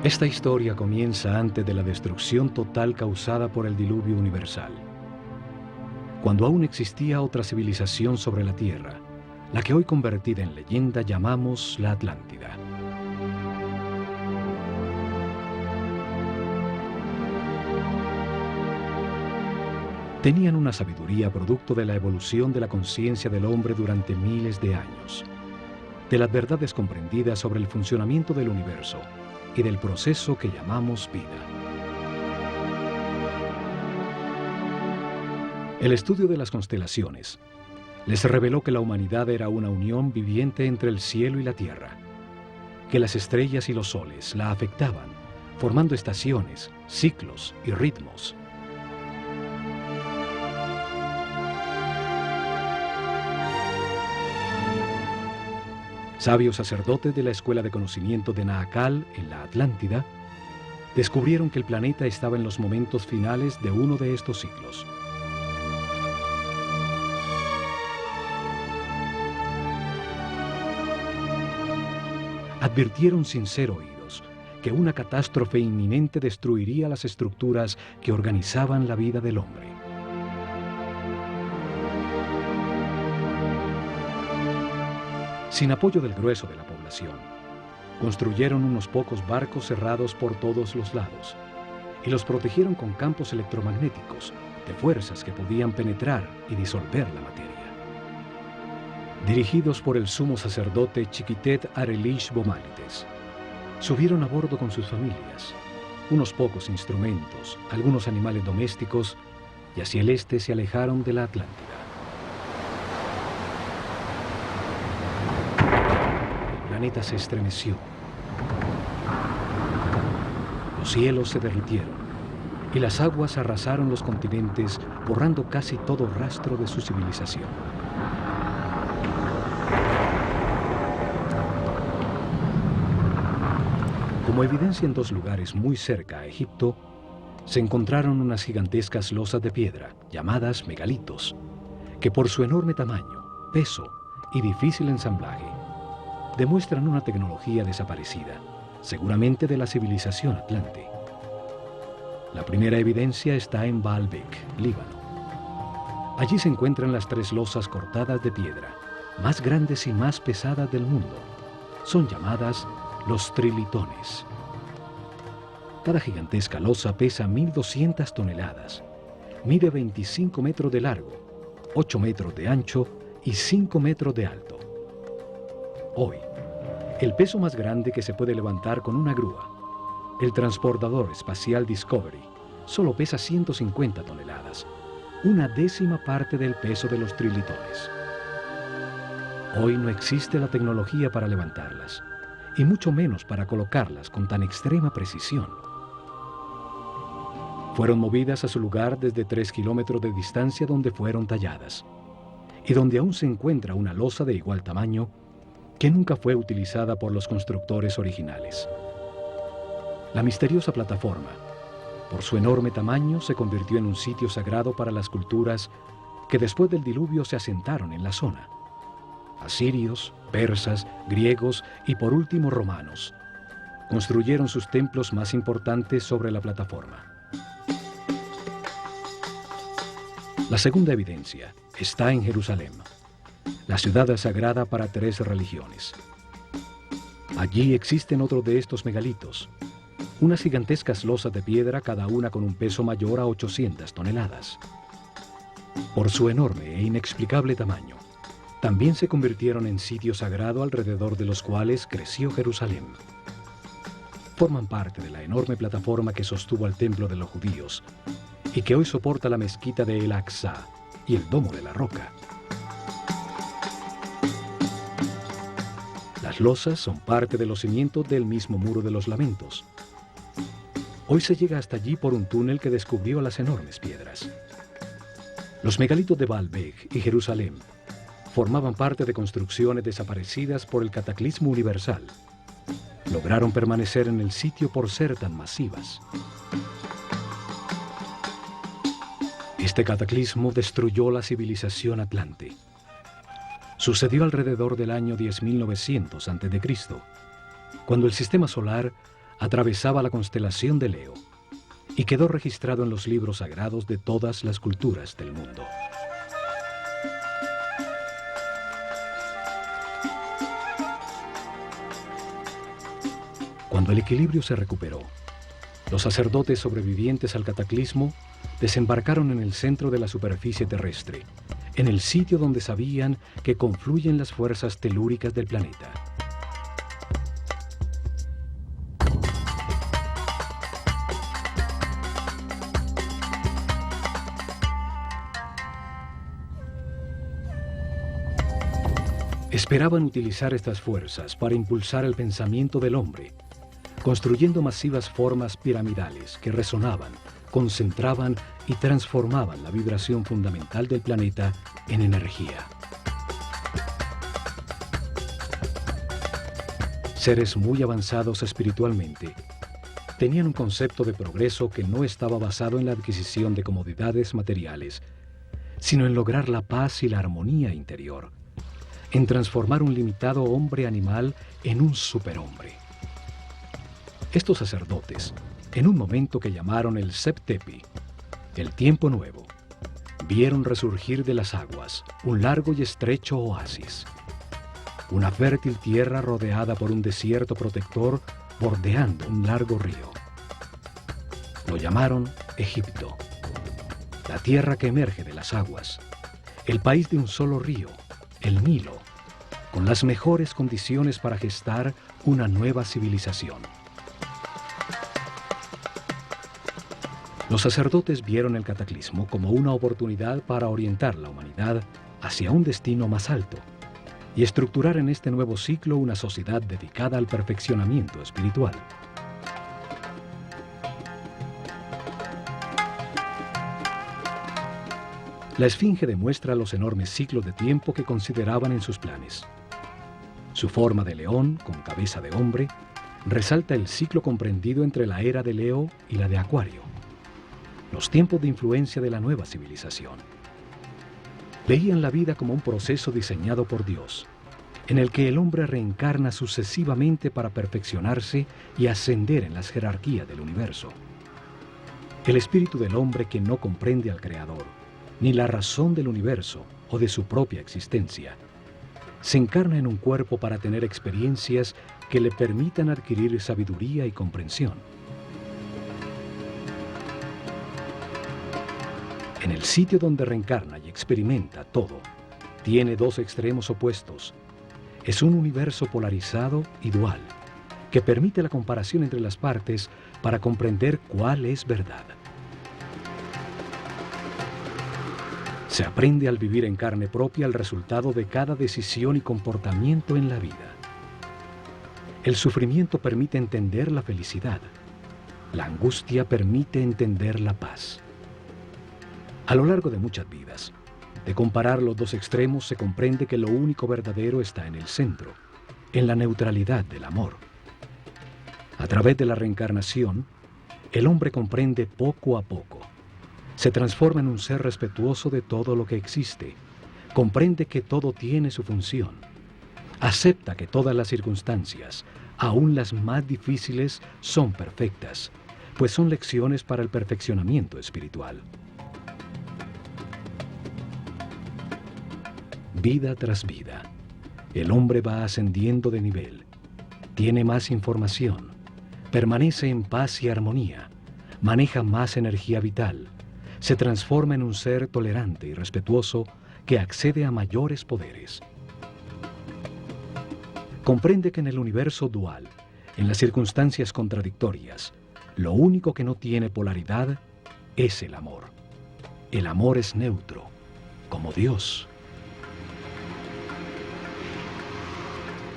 Esta historia comienza antes de la destrucción total causada por el diluvio universal, cuando aún existía otra civilización sobre la Tierra, la que hoy convertida en leyenda llamamos la Atlántida. Tenían una sabiduría producto de la evolución de la conciencia del hombre durante miles de años, de las verdades comprendidas sobre el funcionamiento del universo y del proceso que llamamos vida. El estudio de las constelaciones les reveló que la humanidad era una unión viviente entre el cielo y la tierra, que las estrellas y los soles la afectaban, formando estaciones, ciclos y ritmos. Sabios sacerdotes de la Escuela de Conocimiento de Naakal, en la Atlántida, descubrieron que el planeta estaba en los momentos finales de uno de estos ciclos. Advirtieron sin ser oídos que una catástrofe inminente destruiría las estructuras que organizaban la vida del hombre. Sin apoyo del grueso de la población, construyeron unos pocos barcos cerrados por todos los lados y los protegieron con campos electromagnéticos de fuerzas que podían penetrar y disolver la materia. Dirigidos por el sumo sacerdote Chiquitet Arelish Bomalites, subieron a bordo con sus familias, unos pocos instrumentos, algunos animales domésticos, y hacia el este se alejaron de la Atlántida. El planeta se estremeció. Los cielos se derritieron y las aguas arrasaron los continentes, borrando casi todo rastro de su civilización. Como evidencia en dos lugares muy cerca a Egipto, se encontraron unas gigantescas losas de piedra, llamadas megalitos, que por su enorme tamaño, peso y difícil ensamblaje, demuestran una tecnología desaparecida, seguramente de la civilización atlante. La primera evidencia está en Baalbek, Líbano. Allí se encuentran las tres losas cortadas de piedra, más grandes y más pesadas del mundo. Son llamadas los trilitones. Cada gigantesca losa pesa 1.200 toneladas, mide 25 metros de largo, 8 metros de ancho y 5 metros de alto. Hoy, el peso más grande que se puede levantar con una grúa, el transportador espacial Discovery, solo pesa 150 toneladas, una décima parte del peso de los trilitones. Hoy no existe la tecnología para levantarlas, y mucho menos para colocarlas con tan extrema precisión. Fueron movidas a su lugar desde 3 kilómetros de distancia donde fueron talladas, y donde aún se encuentra una losa de igual tamaño que nunca fue utilizada por los constructores originales. La misteriosa plataforma, por su enorme tamaño, se convirtió en un sitio sagrado para las culturas que después del diluvio se asentaron en la zona. Asirios, persas, griegos y por último romanos construyeron sus templos más importantes sobre la plataforma. La segunda evidencia está en Jerusalén, la ciudad sagrada para 3 religiones. Allí existen otros de estos megalitos, unas gigantescas losas de piedra, cada una con un peso mayor a 800 toneladas. Por su enorme e inexplicable tamaño, también se convirtieron en sitio sagrado alrededor de los cuales creció Jerusalén. Forman parte de la enorme plataforma que sostuvo al templo de los judíos y que hoy soporta la mezquita de El Aqsa y el Domo de la Roca. Las losas son parte de los cimientos del mismo Muro de los Lamentos. Hoy se llega hasta allí por un túnel que descubrió las enormes piedras. Los megalitos de Baalbek y Jerusalén formaban parte de construcciones desaparecidas por el cataclismo universal. Lograron permanecer en el sitio por ser tan masivas. Este cataclismo destruyó la civilización atlante. Sucedió alrededor del año 10.900 a.C., cuando el sistema solar atravesaba la constelación de Leo y quedó registrado en los libros sagrados de todas las culturas del mundo. Cuando el equilibrio se recuperó, los sacerdotes sobrevivientes al cataclismo desembarcaron en el centro de la superficie terrestre, en el sitio donde sabían que confluyen las fuerzas telúricas del planeta. Esperaban utilizar estas fuerzas para impulsar el pensamiento del hombre, construyendo masivas formas piramidales que resonaban, concentraban y transformaban la vibración fundamental del planeta en energía. Seres muy avanzados espiritualmente tenían un concepto de progreso que no estaba basado en la adquisición de comodidades materiales, sino en lograr la paz y la armonía interior, en transformar un limitado hombre animal en un superhombre. Estos sacerdotes, en un momento que llamaron el Septepi, el tiempo nuevo, vieron resurgir de las aguas un largo y estrecho oasis, una fértil tierra rodeada por un desierto protector bordeando un largo río. Lo llamaron Egipto, la tierra que emerge de las aguas, el país de un solo río, el Nilo, con las mejores condiciones para gestar una nueva civilización. Los sacerdotes vieron el cataclismo como una oportunidad para orientar la humanidad hacia un destino más alto y estructurar en este nuevo ciclo una sociedad dedicada al perfeccionamiento espiritual. La Esfinge demuestra los enormes ciclos de tiempo que consideraban en sus planes. Su forma de león, con cabeza de hombre, resalta el ciclo comprendido entre la era de Leo y la de Acuario, los tiempos de influencia de la nueva civilización. Veían la vida como un proceso diseñado por Dios, en el que el hombre reencarna sucesivamente para perfeccionarse y ascender en las jerarquías del universo. El espíritu del hombre que no comprende al Creador, ni la razón del universo o de su propia existencia, se encarna en un cuerpo para tener experiencias que le permitan adquirir sabiduría y comprensión. En el sitio donde reencarna y experimenta todo, tiene dos extremos opuestos. Es un universo polarizado y dual, que permite la comparación entre las partes para comprender cuál es verdad. Se aprende al vivir en carne propia el resultado de cada decisión y comportamiento en la vida. El sufrimiento permite entender la felicidad. La angustia permite entender la paz. A lo largo de muchas vidas, de comparar los dos extremos se comprende que lo único verdadero está en el centro, en la neutralidad del amor. A través de la reencarnación, el hombre comprende poco a poco. Se transforma en un ser respetuoso de todo lo que existe, comprende que todo tiene su función, acepta que todas las circunstancias, aun las más difíciles, son perfectas, pues son lecciones para el perfeccionamiento espiritual. Vida tras vida, el hombre va ascendiendo de nivel, tiene más información, permanece en paz y armonía, maneja más energía vital, se transforma en un ser tolerante y respetuoso que accede a mayores poderes. Comprende que en el universo dual, en las circunstancias contradictorias, lo único que no tiene polaridad es el amor. El amor es neutro, como Dios.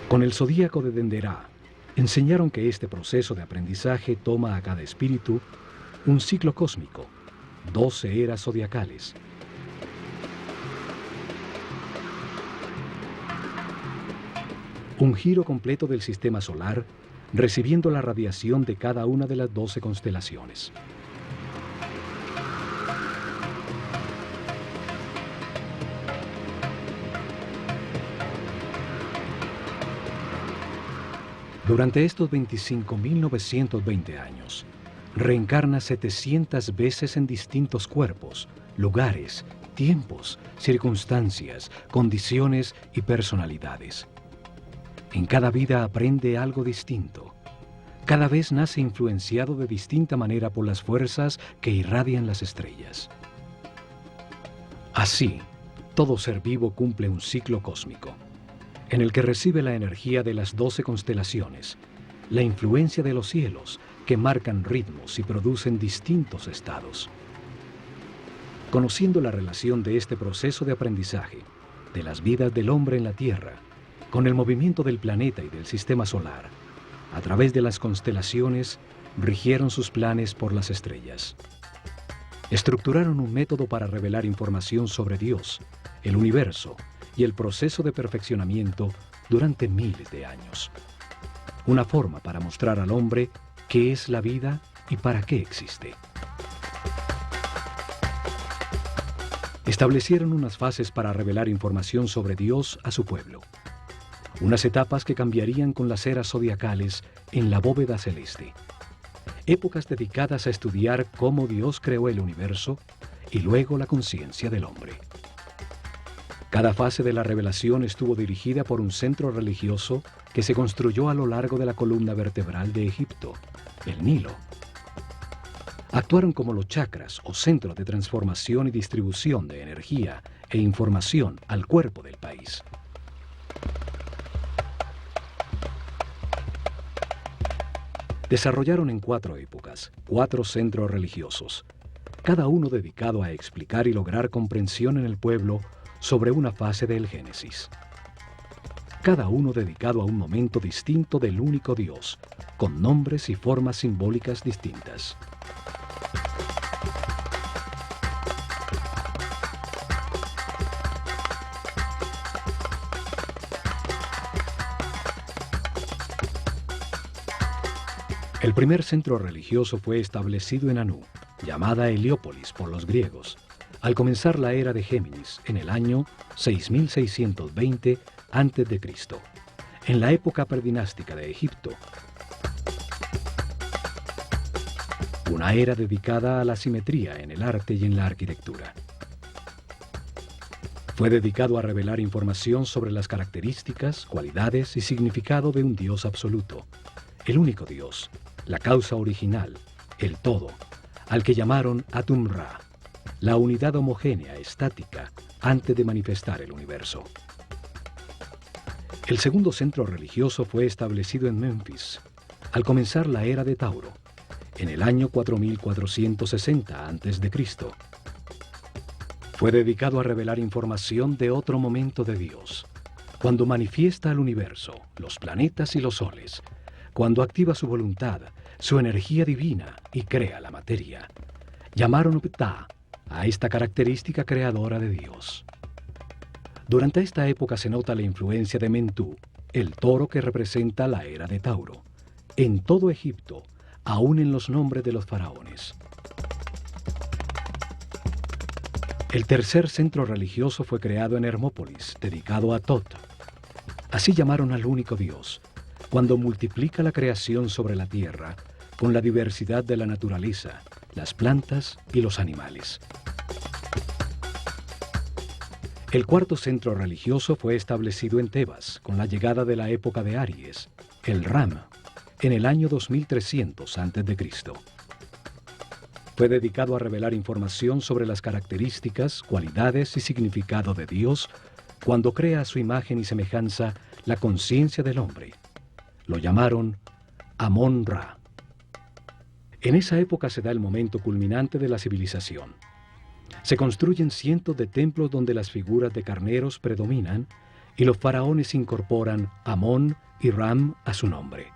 Con el zodíaco de Denderá, enseñaron que este proceso de aprendizaje toma a cada espíritu un ciclo cósmico, 12 eras zodiacales. Un giro completo del sistema solar, recibiendo la radiación de cada una de las 12 constelaciones. Durante estos 25.920 años, reencarna 700 veces en distintos cuerpos, lugares, tiempos, circunstancias, condiciones y personalidades. En cada vida aprende algo distinto. Cada vez nace influenciado de distinta manera por las fuerzas que irradian las estrellas. Así, todo ser vivo cumple un ciclo cósmico, en el que recibe la energía de las 12 constelaciones, la influencia de los cielos, que marcan ritmos y producen distintos estados. Conociendo la relación de este proceso de aprendizaje, de las vidas del hombre en la Tierra, con el movimiento del planeta y del sistema solar, a través de las constelaciones, rigieron sus planes por las estrellas. Estructuraron un método para revelar información sobre Dios, el universo y el proceso de perfeccionamiento durante miles de años. Una forma para mostrar al hombre qué es la vida y para qué existe. Establecieron unas fases para revelar información sobre Dios a su pueblo. Unas etapas que cambiarían con las eras zodiacales en la bóveda celeste. Épocas dedicadas a estudiar cómo Dios creó el universo y luego la conciencia del hombre. Cada fase de la revelación estuvo dirigida por un centro religioso que se construyó a lo largo de la columna vertebral de Egipto, el Nilo. Actuaron como los chakras o centros de transformación y distribución de energía e información al cuerpo del país. Desarrollaron en 4 épocas, 4 centros religiosos, cada uno dedicado a explicar y lograr comprensión en el pueblo sobre una fase del Génesis. Cada uno dedicado a un momento distinto del único Dios, con nombres y formas simbólicas distintas. El primer centro religioso fue establecido en Anu, llamada Heliópolis por los griegos, al comenzar la era de Géminis en el año 6620 a.C., en la época predinástica de Egipto. Una era dedicada a la simetría en el arte y en la arquitectura. Fue dedicado a revelar información sobre las características, cualidades y significado de un Dios absoluto, el único Dios, la causa original, el todo, al que llamaron Atum-Ra, la unidad homogénea, estática, antes de manifestar el universo. El segundo centro religioso fue establecido en Memphis, al comenzar la era de Tauro, en el año 4460 a.C. Fue dedicado a revelar información de otro momento de Dios, cuando manifiesta al universo, los planetas y los soles, cuando activa su voluntad, su energía divina y crea la materia. Llamaron Ptah a esta característica creadora de Dios. Durante esta época se nota la influencia de Mentú, el toro que representa la era de Tauro, en todo Egipto, aún en los nombres de los faraones. El tercer centro religioso fue creado en Hermópolis, dedicado a Tot. Así llamaron al único Dios, cuando multiplica la creación sobre la tierra con la diversidad de la naturaleza, las plantas y los animales. El cuarto centro religioso fue establecido en Tebas con la llegada de la época de Aries, el Ram, en el año 2300 a.C. Fue dedicado a revelar información sobre las características, cualidades y significado de Dios cuando crea a su imagen y semejanza la conciencia del hombre. Lo llamaron Amón-Ra. En esa época se da el momento culminante de la civilización. Se construyen cientos de templos donde las figuras de carneros predominan y los faraones incorporan Amón y Ram a su nombre.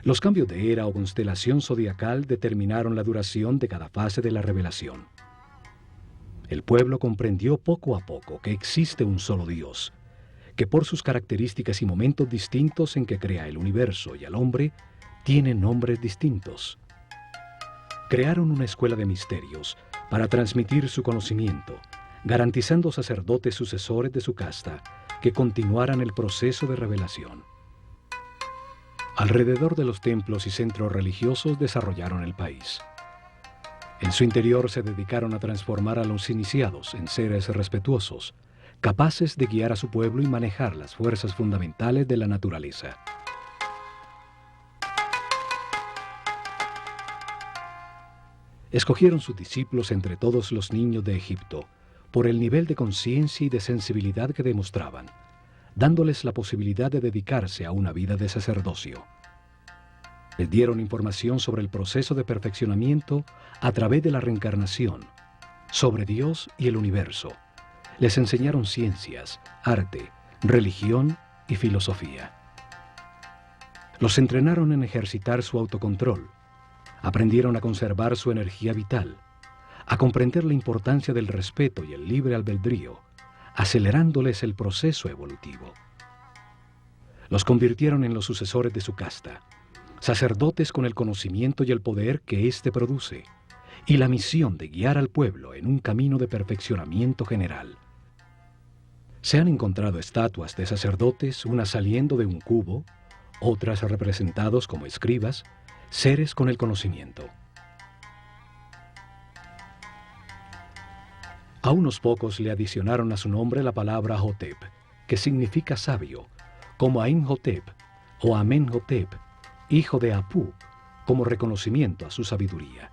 Los cambios de era o constelación zodiacal determinaron la duración de cada fase de la revelación. El pueblo comprendió poco a poco que existe un solo Dios, que por sus características y momentos distintos en que crea el universo y al hombre, tiene nombres distintos. Crearon una escuela de misterios para transmitir su conocimiento, garantizando sacerdotes sucesores de su casta que continuaran el proceso de revelación. Alrededor de los templos y centros religiosos desarrollaron el país. En su interior se dedicaron a transformar a los iniciados en seres respetuosos, capaces de guiar a su pueblo y manejar las fuerzas fundamentales de la naturaleza. Escogieron sus discípulos entre todos los niños de Egipto por el nivel de conciencia y de sensibilidad que demostraban, dándoles la posibilidad de dedicarse a una vida de sacerdocio. Les dieron información sobre el proceso de perfeccionamiento a través de la reencarnación, sobre Dios y el universo. Les enseñaron ciencias, arte, religión y filosofía. Los entrenaron en ejercitar su autocontrol. Aprendieron a conservar su energía vital, a comprender la importancia del respeto y el libre albedrío, acelerándoles el proceso evolutivo. Los convirtieron en los sucesores de su casta, sacerdotes con el conocimiento y el poder que éste produce, y la misión de guiar al pueblo en un camino de perfeccionamiento general. Se han encontrado estatuas de sacerdotes, unas saliendo de un cubo, otras representados como escribas, seres con el conocimiento. A unos pocos le adicionaron a su nombre la palabra Hotep, que significa sabio, como Amenhotep o Amenhotep, hijo de Apú, como reconocimiento a su sabiduría.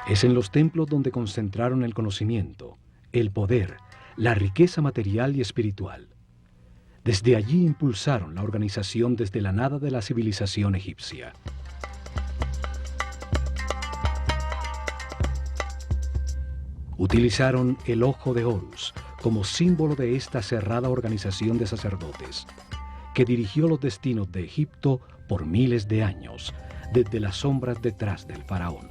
Es en los templos donde concentraron el conocimiento, el poder, la riqueza material y espiritual. Desde allí impulsaron la organización desde la nada de la civilización egipcia. Utilizaron el ojo de Horus como símbolo de esta cerrada organización de sacerdotes, que dirigió los destinos de Egipto por miles de años, desde las sombras detrás del faraón.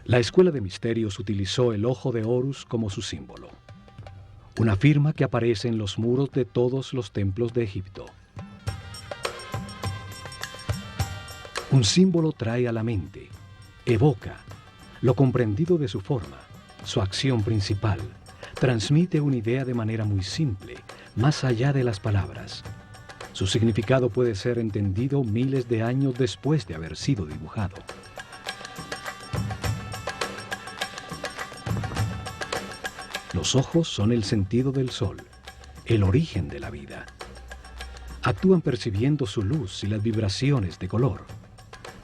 La Escuela de Misterios utilizó el ojo de Horus como su símbolo, una firma que aparece en los muros de todos los templos de Egipto. Un símbolo trae a la mente, evoca lo comprendido de su forma, su acción principal, transmite una idea de manera muy simple, más allá de las palabras. Su significado puede ser entendido miles de años después de haber sido dibujado. Los ojos son el sentido del sol, el origen de la vida. Actúan percibiendo su luz y las vibraciones de color.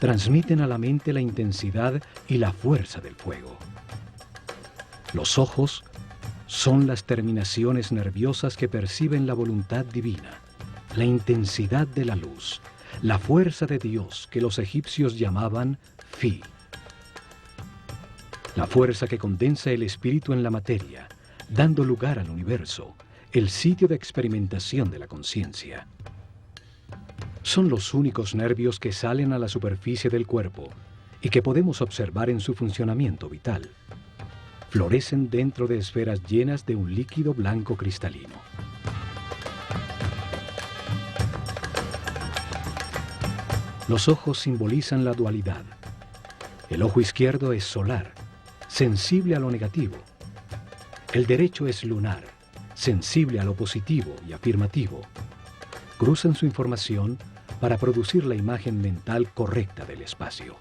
Transmiten a la mente la intensidad y la fuerza del fuego. Los ojos son las terminaciones nerviosas que perciben la voluntad divina, la intensidad de la luz, la fuerza de Dios que los egipcios llamaban Fi. La fuerza que condensa el espíritu en la materia, dando lugar al universo, el sitio de experimentación de la conciencia. Son los únicos nervios que salen a la superficie del cuerpo y que podemos observar en su funcionamiento vital. Florecen dentro de esferas llenas de un líquido blanco cristalino. Los ojos simbolizan la dualidad. El ojo izquierdo es solar, sensible a lo negativo. El derecho es lunar, sensible a lo positivo y afirmativo. Cruzan su información para producir la imagen mental correcta del espacio.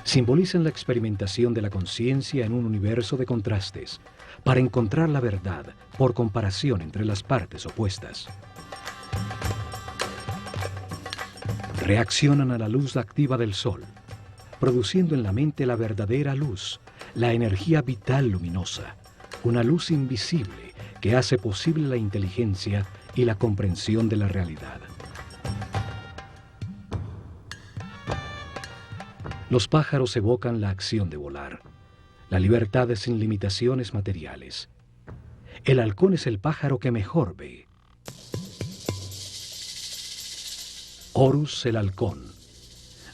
Simbolizan la experimentación de la conciencia en un universo de contrastes, para encontrar la verdad por comparación entre las partes opuestas. Reaccionan a la luz activa del sol, produciendo en la mente la verdadera luz, la energía vital luminosa, una luz invisible que hace posible la inteligencia y la comprensión de la realidad. Los pájaros evocan la acción de volar, la libertad sin limitaciones materiales. El halcón es el pájaro que mejor ve. Horus, el halcón,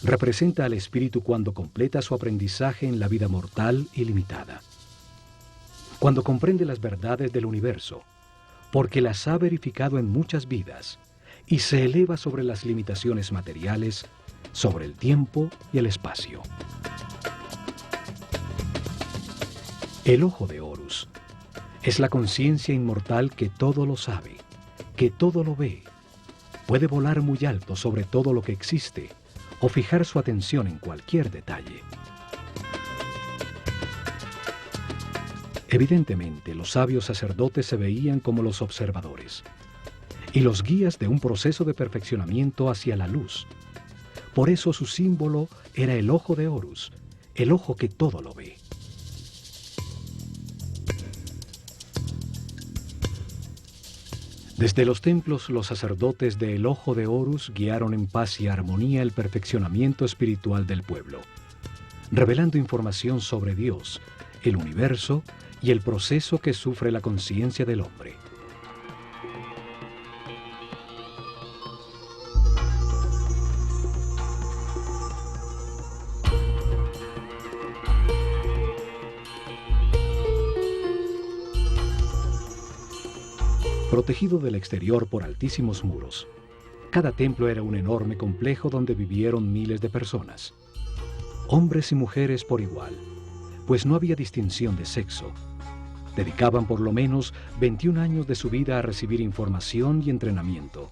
representa al espíritu cuando completa su aprendizaje en la vida mortal y limitada. Cuando comprende las verdades del universo, porque las ha verificado en muchas vidas, y se eleva sobre las limitaciones materiales, sobre el tiempo y el espacio. El ojo de Horus es la conciencia inmortal que todo lo sabe, que todo lo ve. Puede volar muy alto sobre todo lo que existe o fijar su atención en cualquier detalle. Evidentemente, los sabios sacerdotes se veían como los observadores y los guías de un proceso de perfeccionamiento hacia la luz. Por eso su símbolo era el ojo de Horus, el ojo que todo lo ve. Desde los templos, los sacerdotes del ojo de Horus guiaron en paz y armonía el perfeccionamiento espiritual del pueblo, revelando información sobre Dios, el universo y el proceso que sufre la conciencia del hombre. Protegido del exterior por altísimos muros, cada templo era un enorme complejo donde vivieron miles de personas, hombres y mujeres por igual, pues no había distinción de sexo. Dedicaban por lo menos 21 años de su vida a recibir información y entrenamiento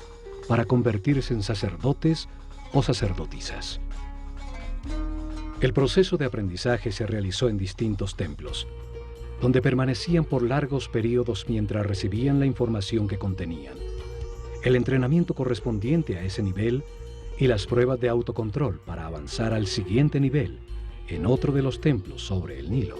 para convertirse en sacerdotes o sacerdotisas. El proceso de aprendizaje se realizó en distintos templos, donde permanecían por largos periodos mientras recibían la información que contenían, el entrenamiento correspondiente a ese nivel y las pruebas de autocontrol para avanzar al siguiente nivel en otro de los templos sobre el Nilo.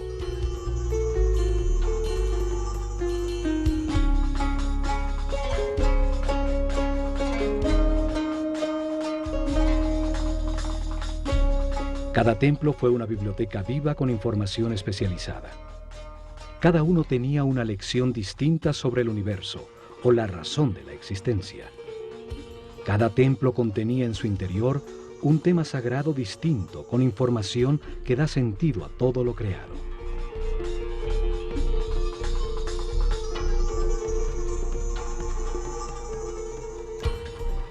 Cada templo fue una biblioteca viva con información especializada. Cada uno tenía una lección distinta sobre el universo o la razón de la existencia. Cada templo contenía en su interior un tema sagrado distinto con información que da sentido a todo lo creado.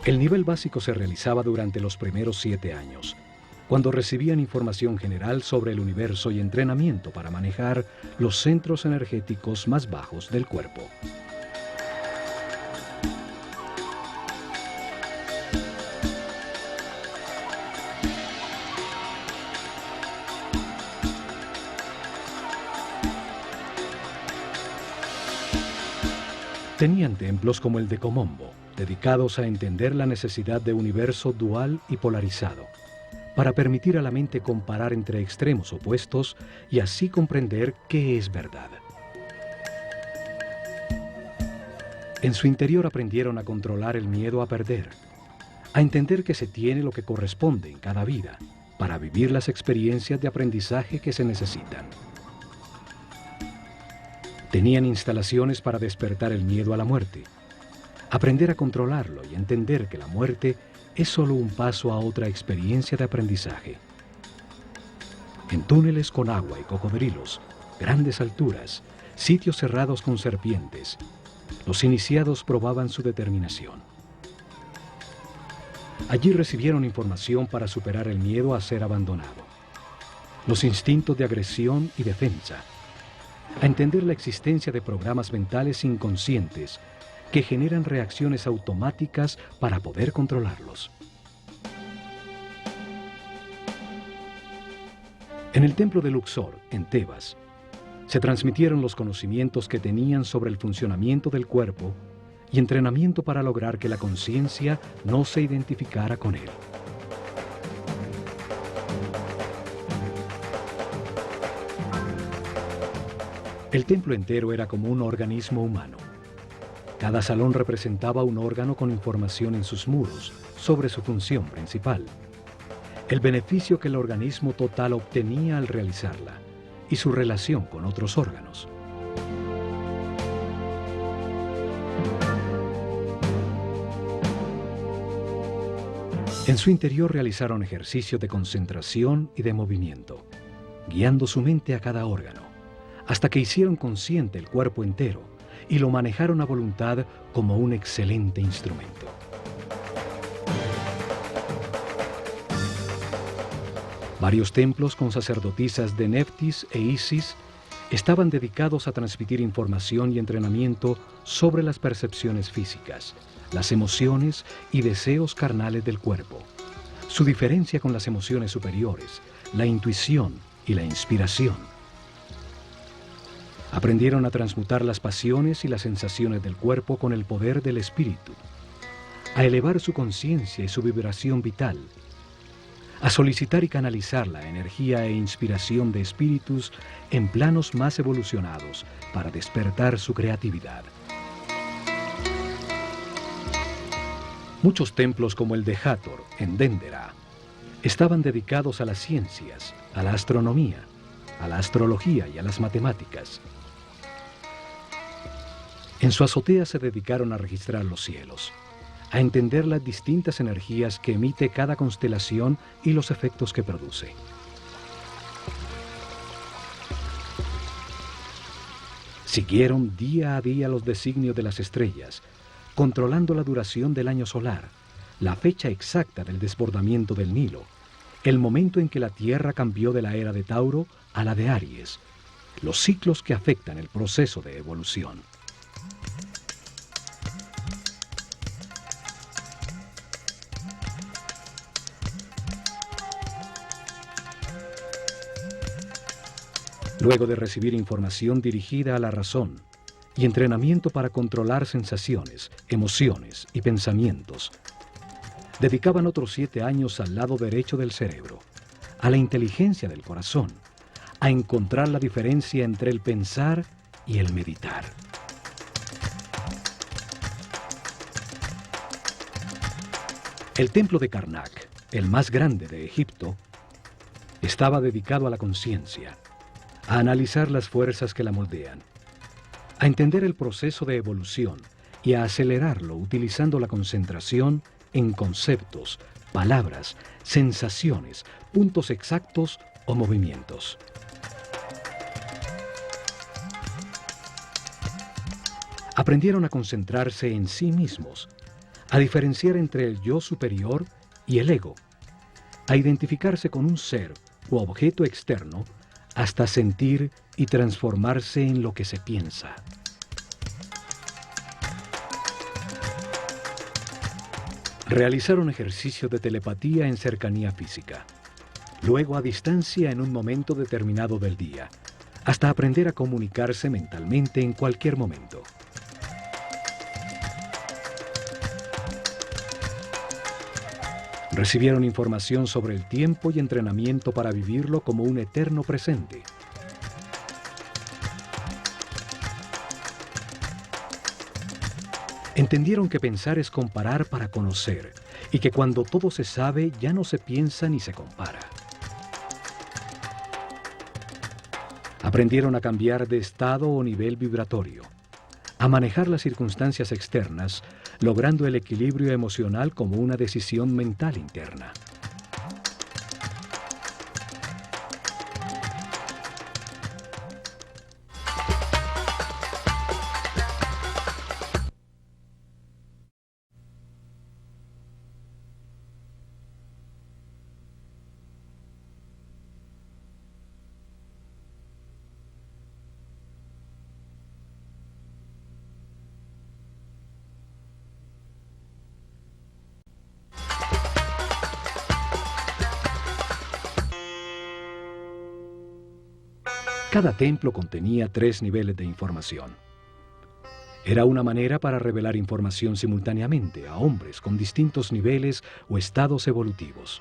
El nivel básico se realizaba durante los primeros 7 años, cuando recibían información general sobre el universo y entrenamiento para manejar los centros energéticos más bajos del cuerpo. Tenían templos como el de Komombo, dedicados a entender la necesidad de un universo dual y polarizado, para permitir a la mente comparar entre extremos opuestos y así comprender qué es verdad. En su interior aprendieron a controlar el miedo a perder, a entender que se tiene lo que corresponde en cada vida para vivir las experiencias de aprendizaje que se necesitan. Tenían instalaciones para despertar el miedo a la muerte, aprender a controlarlo y entender que la muerte es solo un paso a otra experiencia de aprendizaje. En túneles con agua y cocodrilos, grandes alturas, sitios cerrados con serpientes, los iniciados probaban su determinación. Allí recibieron información para superar el miedo a ser abandonado, los instintos de agresión y defensa, a entender la existencia de programas mentales inconscientes que generan reacciones automáticas para poder controlarlos. En el templo de Luxor, en Tebas, se transmitieron los conocimientos que tenían sobre el funcionamiento del cuerpo y entrenamiento para lograr que la conciencia no se identificara con él. El templo entero era como un organismo humano, Cada salón representaba un órgano con información en sus muros sobre su función principal, el beneficio que el organismo total obtenía al realizarla y su relación con otros órganos. En su interior realizaron ejercicios de concentración y de movimiento, guiando su mente a cada órgano, hasta que hicieron consciente el cuerpo entero y lo manejaron a voluntad como un excelente instrumento. Varios templos con sacerdotisas de Neftis e Isis estaban dedicados a transmitir información y entrenamiento sobre las percepciones físicas, las emociones y deseos carnales del cuerpo, su diferencia con las emociones superiores, la intuición y la inspiración. Aprendieron a transmutar las pasiones y las sensaciones del cuerpo con el poder del espíritu, a elevar su conciencia y su vibración vital, a solicitar y canalizar la energía e inspiración de espíritus en planos más evolucionados para despertar su creatividad. Muchos templos como el de Hathor, en Dendera, estaban dedicados a las ciencias, a la astronomía, a la astrología y a las matemáticas. En su azotea se dedicaron a registrar los cielos, a entender las distintas energías que emite cada constelación y los efectos que produce. Siguieron día a día los designios de las estrellas, controlando la duración del año solar, la fecha exacta del desbordamiento del Nilo, el momento en que la Tierra cambió de la era de Tauro a la de Aries, los ciclos que afectan el proceso de evolución. Luego de recibir información dirigida a la razón y entrenamiento para controlar sensaciones, emociones y pensamientos, dedicaban otros 7 años al lado derecho del cerebro, a la inteligencia del corazón, a encontrar la diferencia entre el pensar y el meditar. El templo de Karnak, el más grande de Egipto, estaba dedicado a la conciencia, a analizar las fuerzas que la moldean, a entender el proceso de evolución y a acelerarlo utilizando la concentración en conceptos, palabras, sensaciones, puntos exactos o movimientos. Aprendieron a concentrarse en sí mismos, a diferenciar entre el yo superior y el ego, a identificarse con un ser u objeto externo hasta sentir y transformarse en lo que se piensa. Realizaron ejercicios de telepatía en cercanía física, luego a distancia en un momento determinado del día, hasta aprender a comunicarse mentalmente en cualquier momento. Recibieron información sobre el tiempo y entrenamiento para vivirlo como un eterno presente. Entendieron que pensar es comparar para conocer, y que cuando todo se sabe ya no se piensa ni se compara. Aprendieron a cambiar de estado o nivel vibratorio, a manejar las circunstancias externas, logrando el equilibrio emocional como una decisión mental interna. Cada templo contenía 3 niveles de información. Era una manera para revelar información simultáneamente a hombres con distintos niveles o estados evolutivos.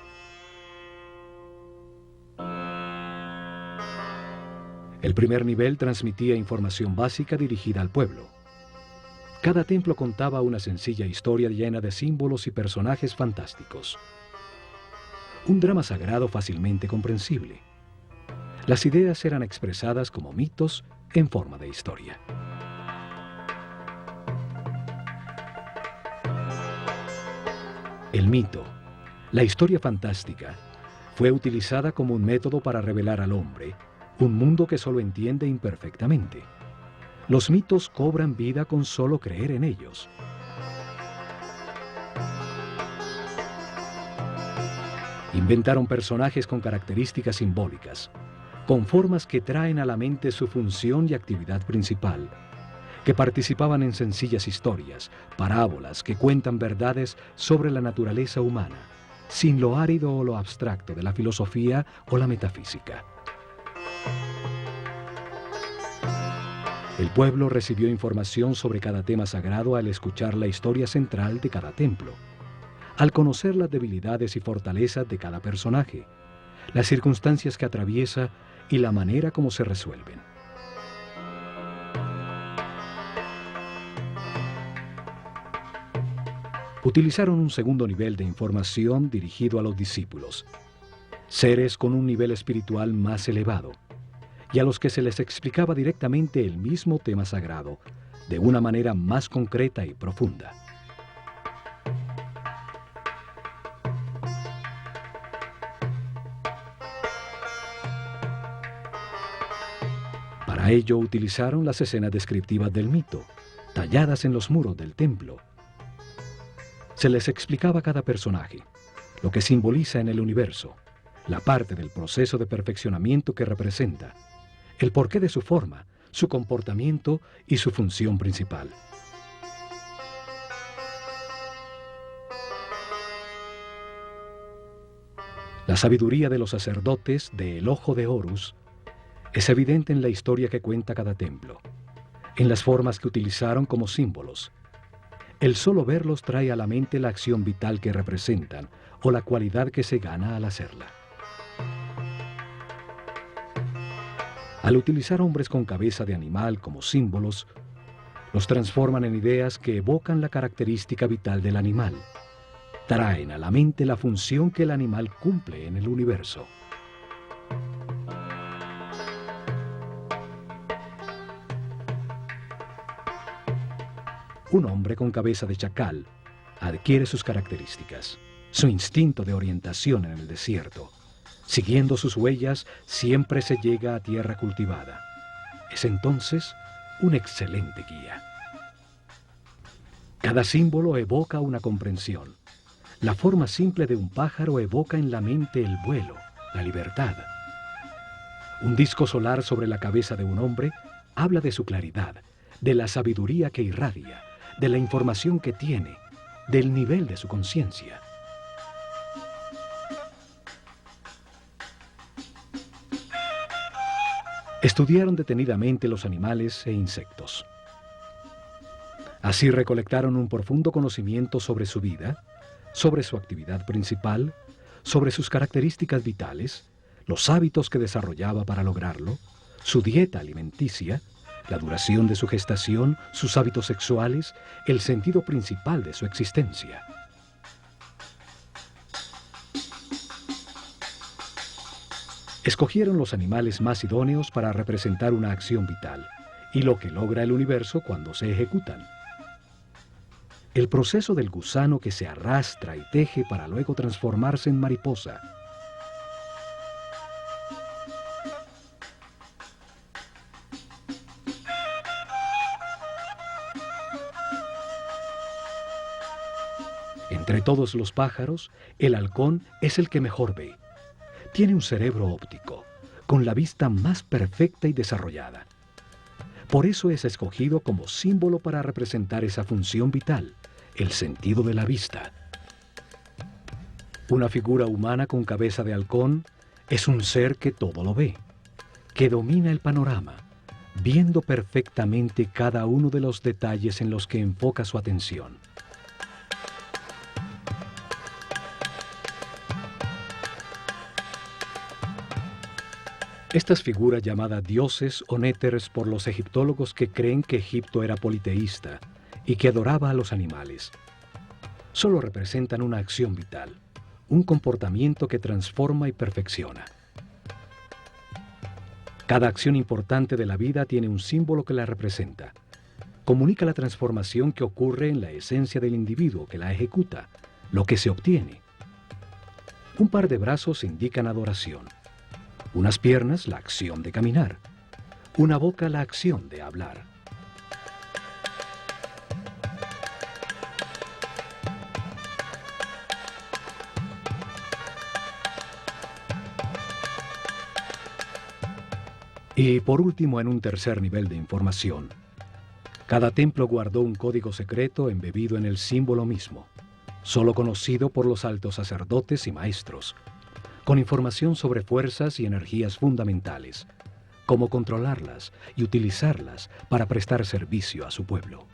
El primer nivel transmitía información básica dirigida al pueblo. Cada templo contaba una sencilla historia llena de símbolos y personajes fantásticos. Un drama sagrado fácilmente comprensible. Las ideas eran expresadas como mitos en forma de historia. El mito, la historia fantástica, fue utilizada como un método para revelar al hombre un mundo que solo entiende imperfectamente. Los mitos cobran vida con solo creer en ellos. Inventaron personajes con características simbólicas, con formas que traen a la mente su función y actividad principal, que participaban en sencillas historias, parábolas que cuentan verdades sobre la naturaleza humana, sin lo árido o lo abstracto de la filosofía o la metafísica. El pueblo recibió información sobre cada tema sagrado al escuchar la historia central de cada templo, al conocer las debilidades y fortalezas de cada personaje, las circunstancias que atraviesa y la manera como se resuelven. Utilizaron un segundo nivel de información dirigido a los discípulos, seres con un nivel espiritual más elevado, y a los que se les explicaba directamente el mismo tema sagrado, de una manera más concreta y profunda. Para ello utilizaron las escenas descriptivas del mito, talladas en los muros del templo. Se les explicaba a cada personaje lo que simboliza en el universo, la parte del proceso de perfeccionamiento que representa, el porqué de su forma, su comportamiento y su función principal. La sabiduría de los sacerdotes de El Ojo de Horus es evidente en la historia que cuenta cada templo, en las formas que utilizaron como símbolos. El solo verlos trae a la mente la acción vital que representan o la cualidad que se gana al hacerla. Al utilizar hombres con cabeza de animal como símbolos, los transforman en ideas que evocan la característica vital del animal. Traen a la mente la función que el animal cumple en el universo. Un hombre con cabeza de chacal adquiere sus características, su instinto de orientación en el desierto. Siguiendo sus huellas, siempre se llega a tierra cultivada. Es entonces un excelente guía. Cada símbolo evoca una comprensión. La forma simple de un pájaro evoca en la mente el vuelo, la libertad. Un disco solar sobre la cabeza de un hombre habla de su claridad, de la sabiduría que irradia, de la información que tiene, del nivel de su conciencia. Estudiaron detenidamente los animales e insectos. Así recolectaron un profundo conocimiento sobre su vida, sobre su actividad principal, sobre sus características vitales, los hábitos que desarrollaba para lograrlo, su dieta alimenticia, la duración de su gestación, sus hábitos sexuales, el sentido principal de su existencia. Escogieron los animales más idóneos para representar una acción vital y lo que logra el universo cuando se ejecutan. El proceso del gusano que se arrastra y teje para luego transformarse en mariposa. Entre todos los pájaros, el halcón es el que mejor ve. Tiene un cerebro óptico, con la vista más perfecta y desarrollada. Por eso es escogido como símbolo para representar esa función vital, el sentido de la vista. Una figura humana con cabeza de halcón es un ser que todo lo ve, que domina el panorama, viendo perfectamente cada uno de los detalles en los que enfoca su atención. Estas figuras llamadas dioses o néteres por los egiptólogos que creen que Egipto era politeísta y que adoraba a los animales. Solo representan una acción vital, un comportamiento que transforma y perfecciona. Cada acción importante de la vida tiene un símbolo que la representa. Comunica la transformación que ocurre en la esencia del individuo que la ejecuta, lo que se obtiene. Un par de brazos indican adoración, unas piernas la acción de caminar, una boca la acción de hablar. Y por último, en un tercer nivel de información, cada templo guardó un código secreto embebido en el símbolo mismo, solo conocido por los altos sacerdotes y maestros, con información sobre fuerzas y energías fundamentales, cómo controlarlas y utilizarlas para prestar servicio a su pueblo.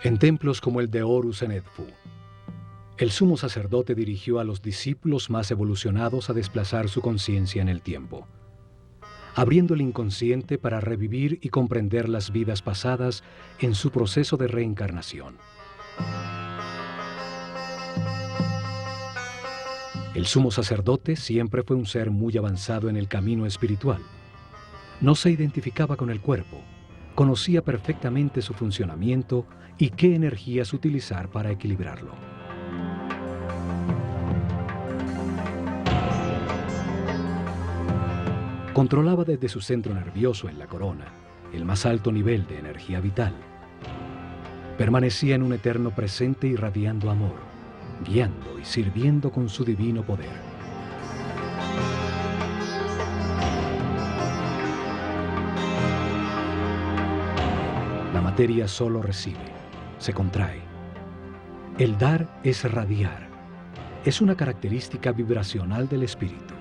En templos como el de Horus en Edfu, el sumo sacerdote dirigió a los discípulos más evolucionados a desplazar su conciencia en el tiempo, abriendo el inconsciente para revivir y comprender las vidas pasadas en su proceso de reencarnación. El sumo sacerdote siempre fue un ser muy avanzado en el camino espiritual. No se identificaba con el cuerpo, conocía perfectamente su funcionamiento y qué energías utilizar para equilibrarlo. Controlaba desde su centro nervioso en la corona el más alto nivel de energía vital. Permanecía en un eterno presente irradiando amor, guiando y sirviendo con su divino poder. La materia solo recibe, se contrae. El dar es radiar. Es una característica vibracional del espíritu.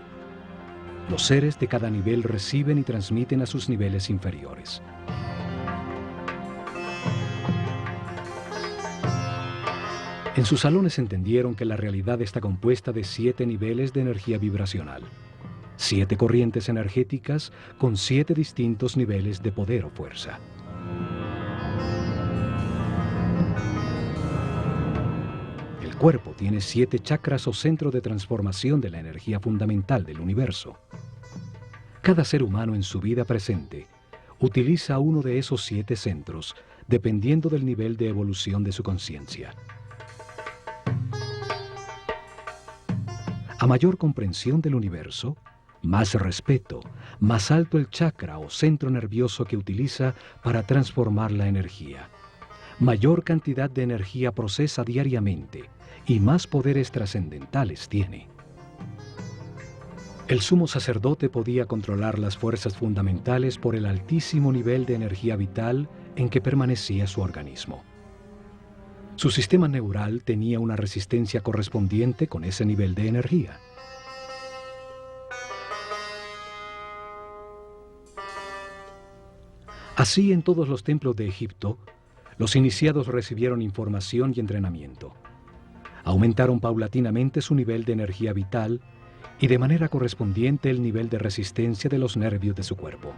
Los seres de cada nivel reciben y transmiten a sus niveles inferiores. En sus salones entendieron que la realidad está compuesta de 7 niveles de energía vibracional, 7 corrientes energéticas con 7 distintos niveles de poder o fuerza. El cuerpo tiene 7 chakras o centros de transformación de la energía fundamental del universo. Cada ser humano en su vida presente utiliza uno de esos 7 centros dependiendo del nivel de evolución de su conciencia. A mayor comprensión del universo, más respeto, más alto el chakra o centro nervioso que utiliza para transformar la energía. Mayor cantidad de energía procesa diariamente y más poderes trascendentales tiene. El sumo sacerdote podía controlar las fuerzas fundamentales por el altísimo nivel de energía vital en que permanecía su organismo. Su sistema neural tenía una resistencia correspondiente con ese nivel de energía. Así, en todos los templos de Egipto, los iniciados recibieron información y entrenamiento. Aumentaron paulatinamente su nivel de energía vital y de manera correspondiente el nivel de resistencia de los nervios de su cuerpo.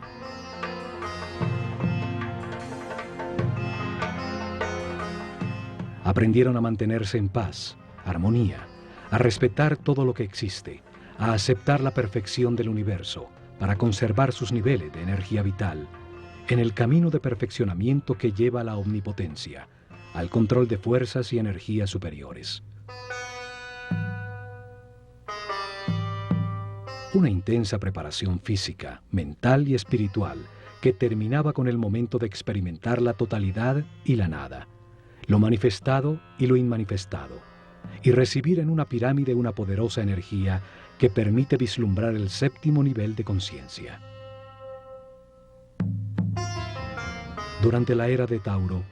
Aprendieron a mantenerse en paz, armonía, a respetar todo lo que existe, a aceptar la perfección del universo para conservar sus niveles de energía vital en el camino de perfeccionamiento que lleva a la omnipotencia, al control de fuerzas y energías superiores. Una intensa preparación física, mental y espiritual que terminaba con el momento de experimentar la totalidad y la nada, lo manifestado y lo inmanifestado, y recibir en una pirámide una poderosa energía que permite vislumbrar el séptimo nivel de conciencia. Durante la era de Tauro,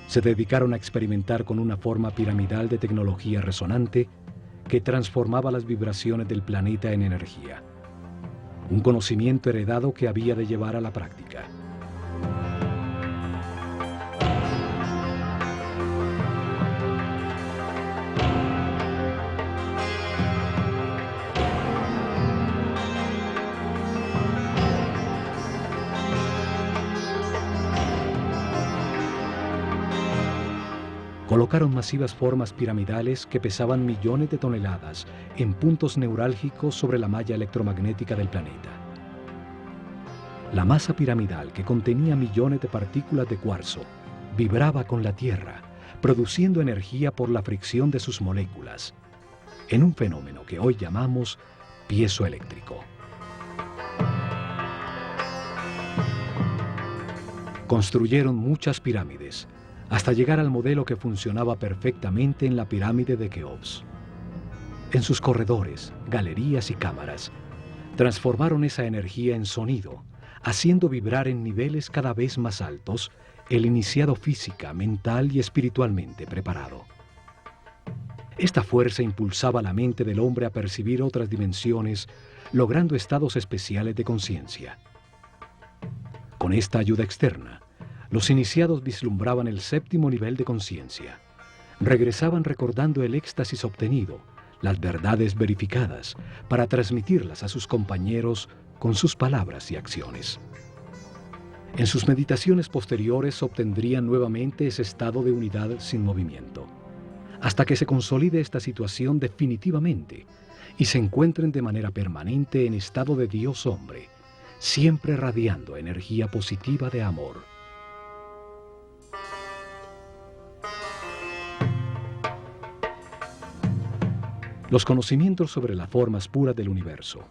se dedicaron a experimentar con una forma piramidal de tecnología resonante que transformaba las vibraciones del planeta en energía. Un conocimiento heredado que había de llevar a la práctica. Colocaron masivas formas piramidales que pesaban millones de toneladas en puntos neurálgicos sobre la malla electromagnética del planeta. La masa piramidal, que contenía millones de partículas de cuarzo, vibraba con la Tierra, produciendo energía por la fricción de sus moléculas, en un fenómeno que hoy llamamos piezoeléctrico. Construyeron muchas pirámides, hasta llegar al modelo que funcionaba perfectamente en la pirámide de Keops. En sus corredores, galerías y cámaras, transformaron esa energía en sonido, haciendo vibrar en niveles cada vez más altos el iniciado física, mental y espiritualmente preparado. Esta fuerza impulsaba la mente del hombre a percibir otras dimensiones, logrando estados especiales de conciencia. Con esta ayuda externa, los iniciados vislumbraban el séptimo nivel de conciencia. Regresaban recordando el éxtasis obtenido, las verdades verificadas, para transmitirlas a sus compañeros con sus palabras y acciones. En sus meditaciones posteriores obtendrían nuevamente ese estado de unidad sin movimiento, hasta que se consolide esta situación definitivamente y se encuentren de manera permanente en estado de Dios-hombre, siempre radiando energía positiva de amor. Los conocimientos sobre las formas puras del universo,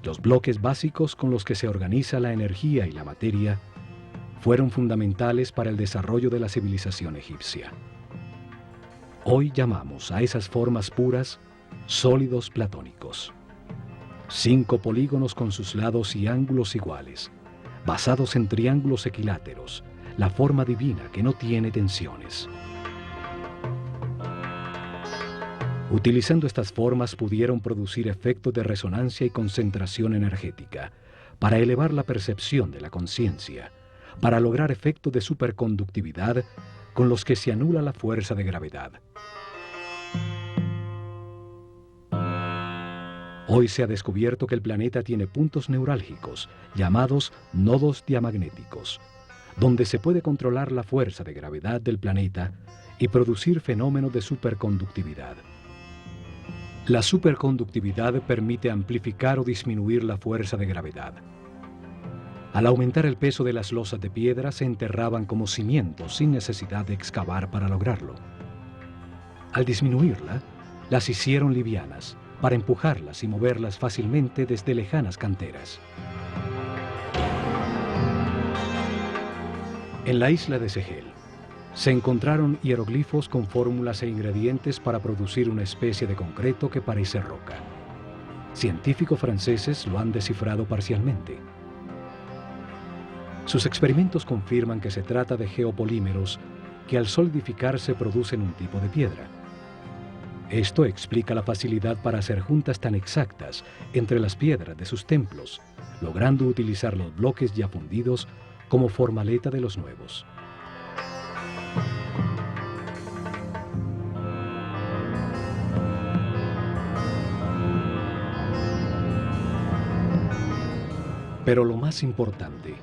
los bloques básicos con los que se organiza la energía y la materia, fueron fundamentales para el desarrollo de la civilización egipcia. Hoy llamamos a esas formas puras sólidos platónicos. 5 polígonos con sus lados y ángulos iguales, basados en triángulos equiláteros, la forma divina que no tiene tensiones. Utilizando estas formas pudieron producir efectos de resonancia y concentración energética para elevar la percepción de la conciencia, para lograr efectos de superconductividad con los que se anula la fuerza de gravedad. Hoy se ha descubierto que el planeta tiene puntos neurálgicos, llamados nodos diamagnéticos, donde se puede controlar la fuerza de gravedad del planeta y producir fenómenos de superconductividad. La superconductividad permite amplificar o disminuir la fuerza de gravedad. Al aumentar el peso de las losas de piedra, se enterraban como cimientos sin necesidad de excavar para lograrlo. Al disminuirla, las hicieron livianas, para empujarlas y moverlas fácilmente desde lejanas canteras. En la isla de Segel, se encontraron hieroglifos con fórmulas e ingredientes para producir una especie de concreto que parece roca. Científicos franceses lo han descifrado parcialmente. Sus experimentos confirman que se trata de geopolímeros que al solidificarse producen un tipo de piedra. Esto explica la facilidad para hacer juntas tan exactas entre las piedras de sus templos, logrando utilizar los bloques ya fundidos como formaleta de los nuevos. Pero lo más importante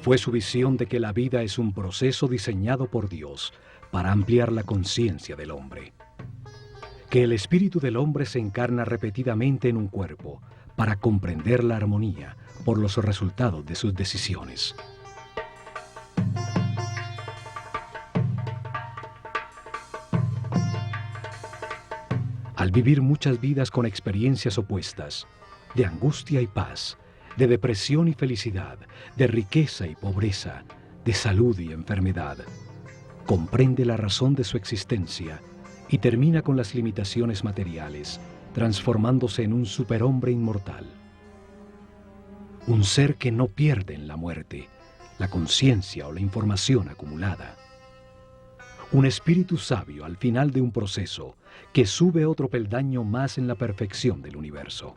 fue su visión de que la vida es un proceso diseñado por Dios para ampliar la conciencia del hombre. Que el espíritu del hombre se encarna repetidamente en un cuerpo para comprender la armonía por los resultados de sus decisiones. Al vivir muchas vidas con experiencias opuestas, de angustia y paz, de depresión y felicidad, de riqueza y pobreza, de salud y enfermedad. Comprende la razón de su existencia y termina con las limitaciones materiales, transformándose en un superhombre inmortal. Un ser que no pierde en la muerte la conciencia o la información acumulada. Un espíritu sabio al final de un proceso que sube otro peldaño más en la perfección del universo.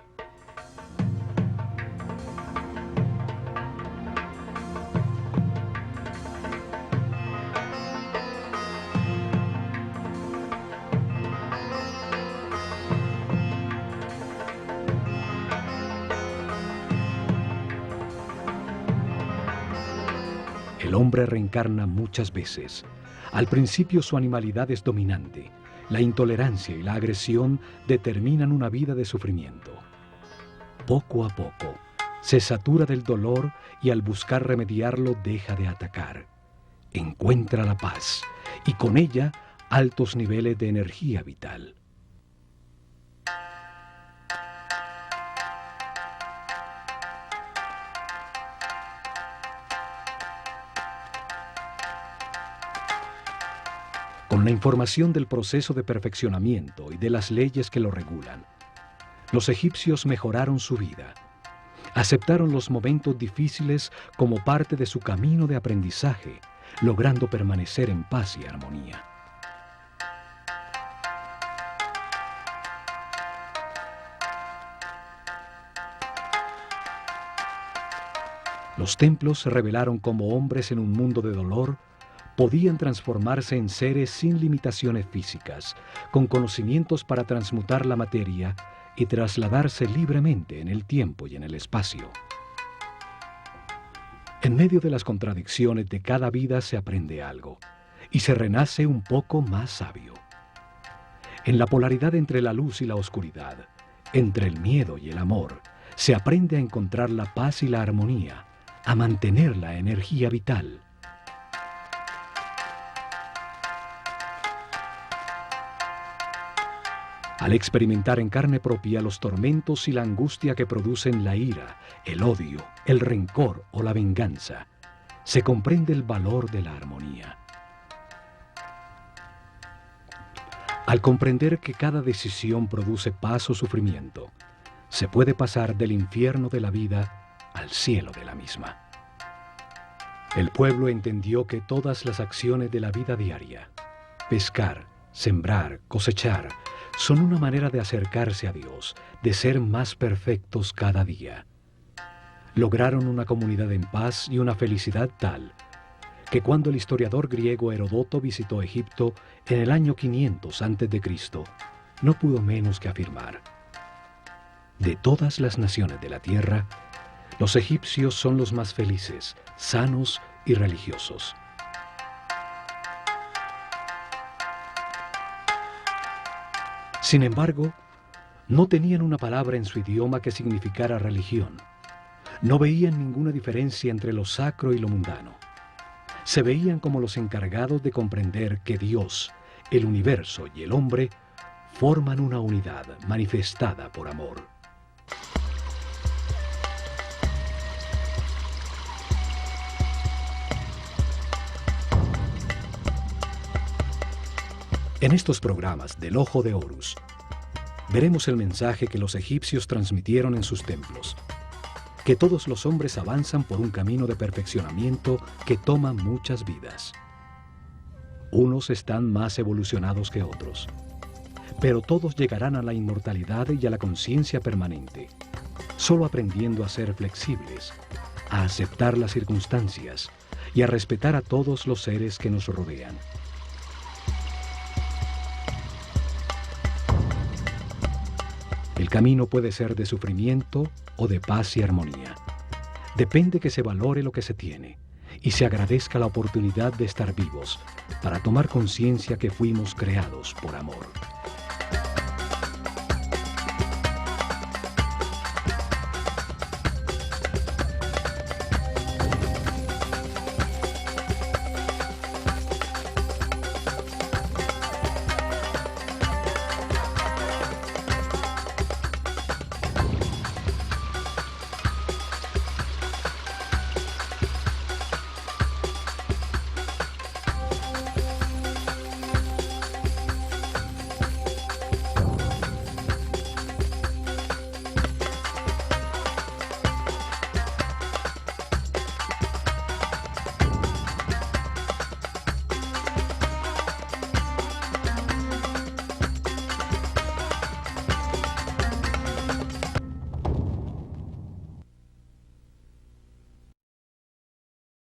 El hombre reencarna muchas veces. Al principio su animalidad es dominante. La intolerancia y la agresión determinan una vida de sufrimiento. Poco a poco, se satura del dolor y al buscar remediarlo deja de atacar. Encuentra la paz y con ella altos niveles de energía vital. Con la información del proceso de perfeccionamiento y de las leyes que lo regulan, los egipcios mejoraron su vida. Aceptaron los momentos difíciles como parte de su camino de aprendizaje, logrando permanecer en paz y armonía. Los templos se revelaron como hombres en un mundo de dolor. Podían transformarse en seres sin limitaciones físicas, con conocimientos para transmutar la materia y trasladarse libremente en el tiempo y en el espacio. En medio de las contradicciones de cada vida se aprende algo y se renace un poco más sabio. En la polaridad entre la luz y la oscuridad, entre el miedo y el amor, se aprende a encontrar la paz y la armonía, a mantener la energía vital. Al experimentar en carne propia los tormentos y la angustia que producen la ira, el odio, el rencor o la venganza, se comprende el valor de la armonía. Al comprender que cada decisión produce paz o sufrimiento, se puede pasar del infierno de la vida al cielo de la misma. El pueblo entendió que todas las acciones de la vida diaria, pescar, sembrar, cosechar, son una manera de acercarse a Dios, de ser más perfectos cada día. Lograron una comunidad en paz y una felicidad tal que cuando el historiador griego Heródoto visitó Egipto en el año 500 a.C., no pudo menos que afirmar: de todas las naciones de la tierra, los egipcios son los más felices, sanos y religiosos. Sin embargo, no tenían una palabra en su idioma que significara religión. No veían ninguna diferencia entre lo sacro y lo mundano. Se veían como los encargados de comprender que Dios, el universo y el hombre forman una unidad manifestada por amor. En estos programas del Ojo de Horus, veremos el mensaje que los egipcios transmitieron en sus templos, que todos los hombres avanzan por un camino de perfeccionamiento que toma muchas vidas. Unos están más evolucionados que otros, pero todos llegarán a la inmortalidad y a la conciencia permanente, solo aprendiendo a ser flexibles, a aceptar las circunstancias y a respetar a todos los seres que nos rodean. El camino puede ser de sufrimiento o de paz y armonía. Depende que se valore lo que se tiene y se agradezca la oportunidad de estar vivos para tomar conciencia que fuimos creados por amor.